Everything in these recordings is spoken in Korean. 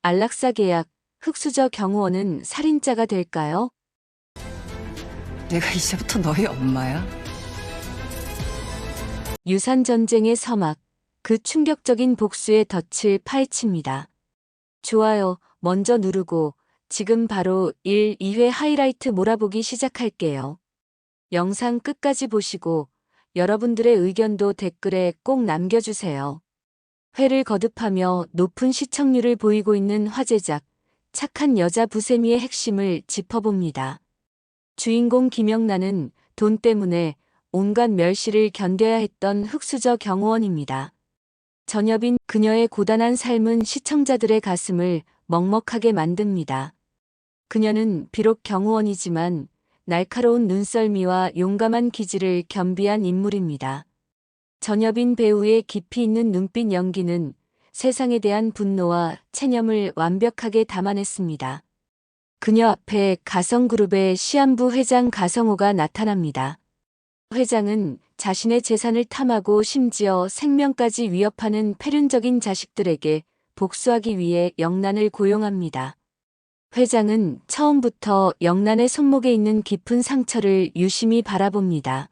안락사 계약, 흑수저 경호원은 살인자가 될까요? 내가 이제부터 너희 엄마야? 유산전쟁의 서막, 그 충격적인 복수의 덫을 파헤칩니다. 좋아요, 먼저 누르고 지금 바로 1, 2회 하이라이트 몰아보기 시작할게요. 영상 끝까지 보시고 여러분들의 의견도 댓글에 꼭 남겨주세요. 회를 거듭하며 높은 시청률을 보이고 있는 화제작, 착한 여자 부세미의 핵심을 짚어봅니다. 주인공 김영란은 돈 때문에 온갖 멸시를 견뎌야 했던 흑수저 경호원입니다. 전여빈 그녀의 고단한 삶은 시청자들의 가슴을 먹먹하게 만듭니다. 그녀는 비록 경호원이지만 날카로운 눈썰미와 용감한 기질을 겸비한 인물입니다. 전여빈 배우의 깊이 있는 눈빛 연기는 세상에 대한 분노와 체념을 완벽하게 담아냈습니다. 그녀 앞에 가성그룹의 시한부 회장 가성호가 나타납니다. 회장은 자신의 재산을 탐하고 심지어 생명까지 위협하는 패륜적인 자식들에게 복수하기 위해 영란을 고용합니다. 회장은 처음부터 영란의 손목에 있는 깊은 상처를 유심히 바라봅니다.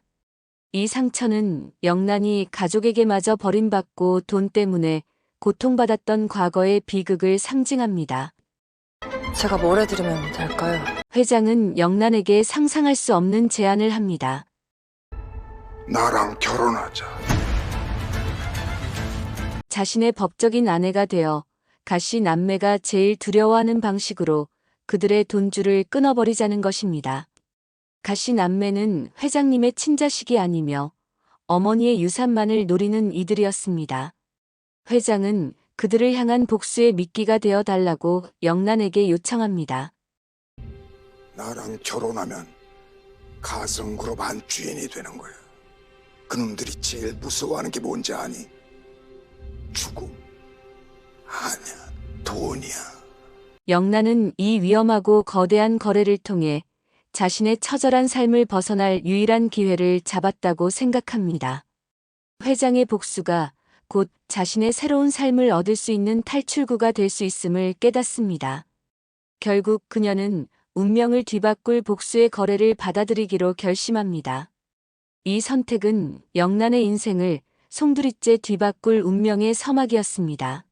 이 상처는 영란이 가족에게마저 버림받고 돈 때문에 고통받았던 과거의 비극을 상징합니다. 제가 뭘 해드리면 될까요? 회장은 영란에게 상상할 수 없는 제안을 합니다. 나랑 결혼하자. 자신의 법적인 아내가 되어 가씨 남매가 제일 두려워하는 방식으로 그들의 돈줄을 끊어버리자는 것입니다. 가씨 남매는 회장님의 친자식이 아니며 어머니의 유산만을 노리는 이들이었습니다. 회장은 그들을 향한 복수의 미끼가 되어 달라고 영란에게 요청합니다. 나랑 결혼하면 가성그룹 한 주인이 되는 거야. 그놈들이 제일 무서워하는 게 뭔지 아니? 죽음. 아니야, 돈이야. 영란은 이 위험하고 거대한 거래를 통해 자신의 처절한 삶을 벗어날 유일한 기회를 잡았다고 생각합니다. 회장의 복수가 곧 자신의 새로운 삶을 얻을 수 있는 탈출구가 될 수 있음을 깨닫습니다. 결국 그녀는 운명을 뒤바꿀 복수의 거래를 받아들이기로 결심합니다. 이 선택은 영란의 인생을 송두리째 뒤바꿀 운명의 서막이었습니다.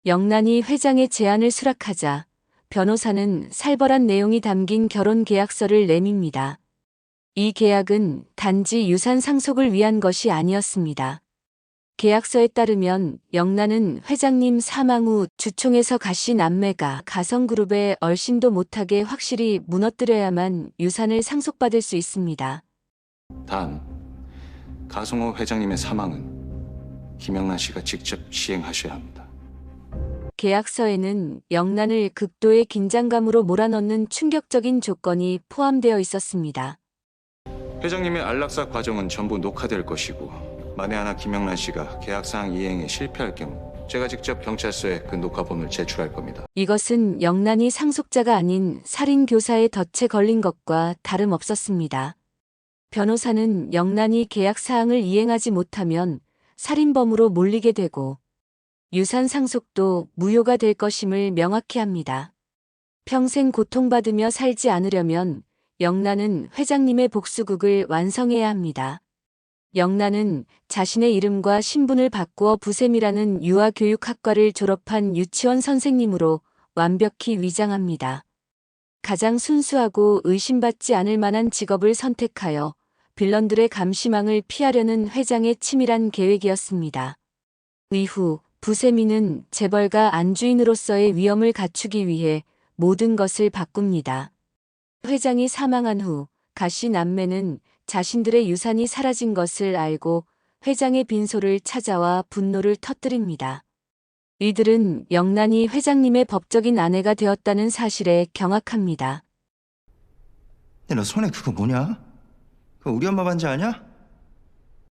영란이 회장의 제안을 수락하자 변호사는 살벌한 내용이 담긴 결혼 계약서를 내밉니다. 이 계약은 단지 유산 상속을 위한 것이 아니었습니다. 계약서에 따르면 영란은 회장님 사망 후 주총에서 가씨 남매가 가성그룹에 얼씬도 못하게 확실히 무너뜨려야만 유산을 상속받을 수 있습니다. 단, 가성호 회장님의 사망은 김영란 씨가 직접 시행하셔야 합니다. 계약서에는 영란을 극도의 긴장감으로 몰아넣는 충격적인 조건이 포함되어 있었습니다. 회장님의 안락사 과정은 전부 녹화될 것이고 만에 하나 김영란 씨가 계약사항 이행에 실패할 경우 제가 직접 경찰서에 그 녹화본을 제출할 겁니다. 이것은 영란이 상속자가 아닌 살인교사의 덫에 걸린 것과 다름없었습니다. 변호사는 영란이 계약사항을 이행하지 못하면 살인범으로 몰리게 되고 유산 상속도 무효가 될 것임을 명확히 합니다. 평생 고통받으며 살지 않으려면 영란은 회장님의 복수극을 완성해야 합니다. 영란은 자신의 이름과 신분을 바꾸어 부셈이라는 유아교육학과를 졸업한 유치원 선생님으로 완벽히 위장합니다. 가장 순수하고 의심받지 않을 만한 직업을 선택하여 빌런들의 감시망을 피하려는 회장의 치밀한 계획이었습니다. 이후 부세미는 재벌가 안주인으로서의 위엄을 갖추기 위해 모든 것을 바꿉니다. 회장이 사망한 후 가씨 남매는 자신들의 유산이 사라진 것을 알고 회장의 빈소를 찾아와 분노를 터뜨립니다. 이들은 영란이 회장님의 법적인 아내가 되었다는 사실에 경악합니다. 야, 너 손에 그거 뭐냐? 그거 우리 엄마 반지 아냐?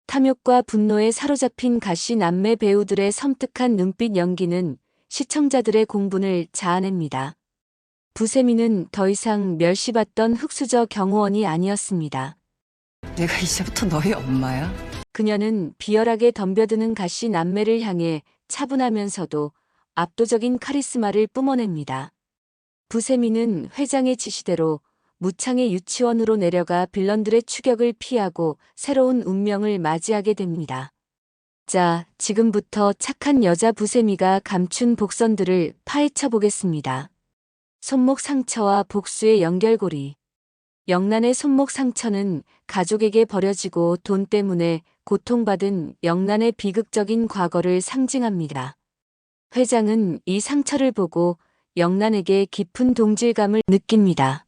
탐욕과 분노에 사로잡힌 가씨 남매 배우들의 섬뜩한 눈빛 연기는 시청자들의 공분을 자아냅니다. 부세미는 더 이상 멸시받던 흑수저 경호원이 아니었습니다. 내가 이제부터 너희 엄마야? 그녀는 비열하게 덤벼드는 가씨 남매를 향해 차분하면서도 압도적인 카리스마를 뿜어냅니다. 부세미는 회장의 지시대로 무창의 유치원으로 내려가 빌런들의 추격을 피하고 새로운 운명을 맞이하게 됩니다. 자, 지금부터 착한 여자 부세미가 감춘 복선들을 파헤쳐 보겠습니다. 손목 상처와 복수의 연결고리. 영란의 손목 상처는 가족에게 버려지고 돈 때문에 고통받은 영란의 비극적인 과거를 상징합니다. 회장은 이 상처를 보고 영란에게 깊은 동질감을 느낍니다.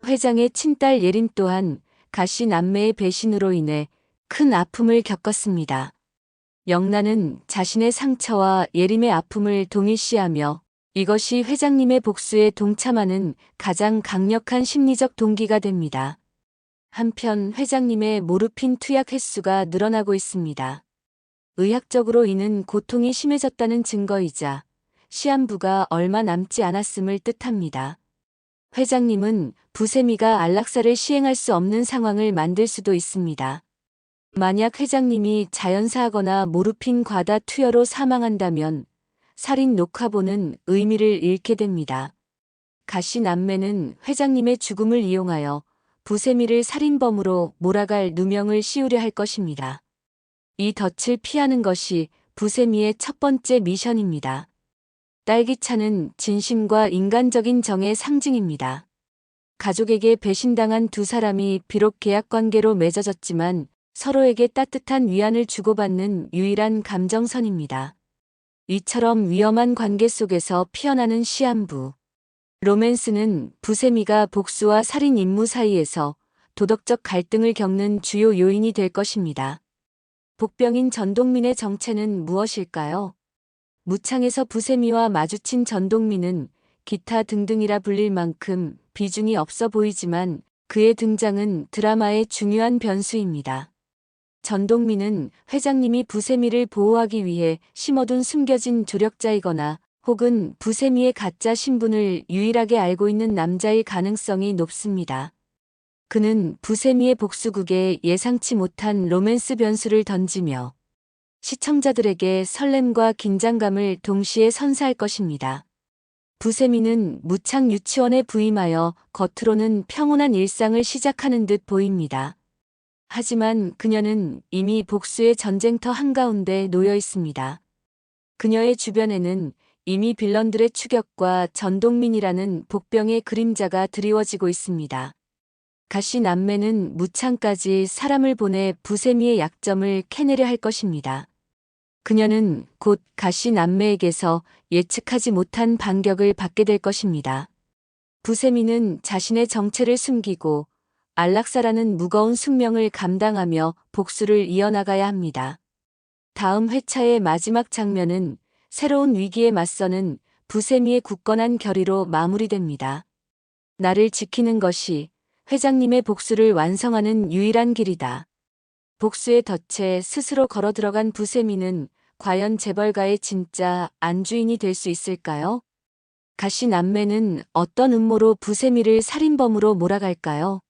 회장의 친딸 예린 또한 가씨 남매의 배신으로 인해 큰 아픔을 겪었습니다. 영란은 자신의 상처와 예림의 아픔을 동일시하며 이것이 회장님의 복수에 동참하는 가장 강력한 심리적 동기가 됩니다. 한편 회장님의 모르핀 투약 횟수가 늘어나고 있습니다. 의학적으로 이는 고통이 심해졌다는 증거이자 시한부가 얼마 남지 않았음을 뜻합니다. 회장님은 부세미가 안락사를 시행할 수 없는 상황을 만들 수도 있습니다. 만약 회장님이 자연사하거나 모르핀 과다 투여로 사망한다면 살인 녹화본은 의미를 잃게 됩니다. 가씨 남매는 회장님의 죽음을 이용하여 부세미를 살인범으로 몰아갈 누명을 씌우려 할 것입니다. 이 덫을 피하는 것이 부세미의 첫 번째 미션입니다. 딸기차는 진심과 인간적인 정의 상징입니다. 가족에게 배신당한 두 사람이 비록 계약관계로 맺어졌지만 서로에게 따뜻한 위안을 주고받는 유일한 감정선입니다. 이처럼 위험한 관계 속에서 피어나는 시한부. 로맨스는 부세미가 복수와 살인 임무 사이에서 도덕적 갈등을 겪는 주요 요인이 될 것입니다. 복병인 전동민의 정체는 무엇일까요? 무창에서 부세미와 마주친 전동민은 기타 등등이라 불릴 만큼 비중이 없어 보이지만 그의 등장은 드라마의 중요한 변수입니다. 전동민은 회장님이 부세미를 보호하기 위해 심어둔 숨겨진 조력자이거나 혹은 부세미의 가짜 신분을 유일하게 알고 있는 남자일 가능성이 높습니다. 그는 부세미의 복수극에 예상치 못한 로맨스 변수를 던지며 시청자들에게 설렘과 긴장감을 동시에 선사할 것입니다. 부세미는 무창 유치원에 부임하여 겉으로는 평온한 일상을 시작하는 듯 보입니다. 하지만 그녀는 이미 복수의 전쟁터 한가운데 놓여 있습니다. 그녀의 주변에는 이미 빌런들의 추격과 전동민이라는 복병의 그림자가 드리워지고 있습니다. 가씨 남매는 무창까지 사람을 보내 부세미의 약점을 캐내려 할 것입니다. 그녀는 곧 가씨 남매에게서 예측하지 못한 반격을 받게 될 것입니다. 부세미는 자신의 정체를 숨기고 안락사라는 무거운 숙명을 감당하며 복수를 이어나가야 합니다. 다음 회차의 마지막 장면은 새로운 위기에 맞서는 부세미의 굳건한 결의로 마무리됩니다. 나를 지키는 것이 회장님의 복수를 완성하는 유일한 길이다. 복수의 덫에 스스로 걸어 들어간 부세미는 과연 재벌가의 진짜 안주인이 될 수 있을까요? 가씨 남매는 어떤 음모로 부세미를 살인범으로 몰아갈까요?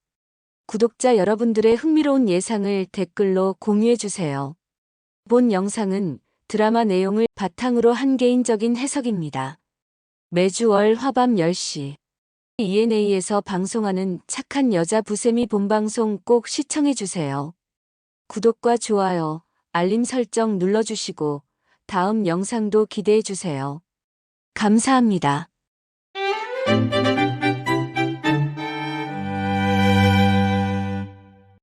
구독자 여러분들의 흥미로운 예상을 댓글로 공유해주세요. 본 영상은 드라마 내용을 바탕으로 한 개인적인 해석입니다. 매주 월 화밤 10시 ENA에서 방송하는 착한 여자 부세미 본방송 꼭 시청해주세요. 구독과 좋아요, 알림 설정 눌러주시고 다음 영상도 기대해주세요. 감사합니다.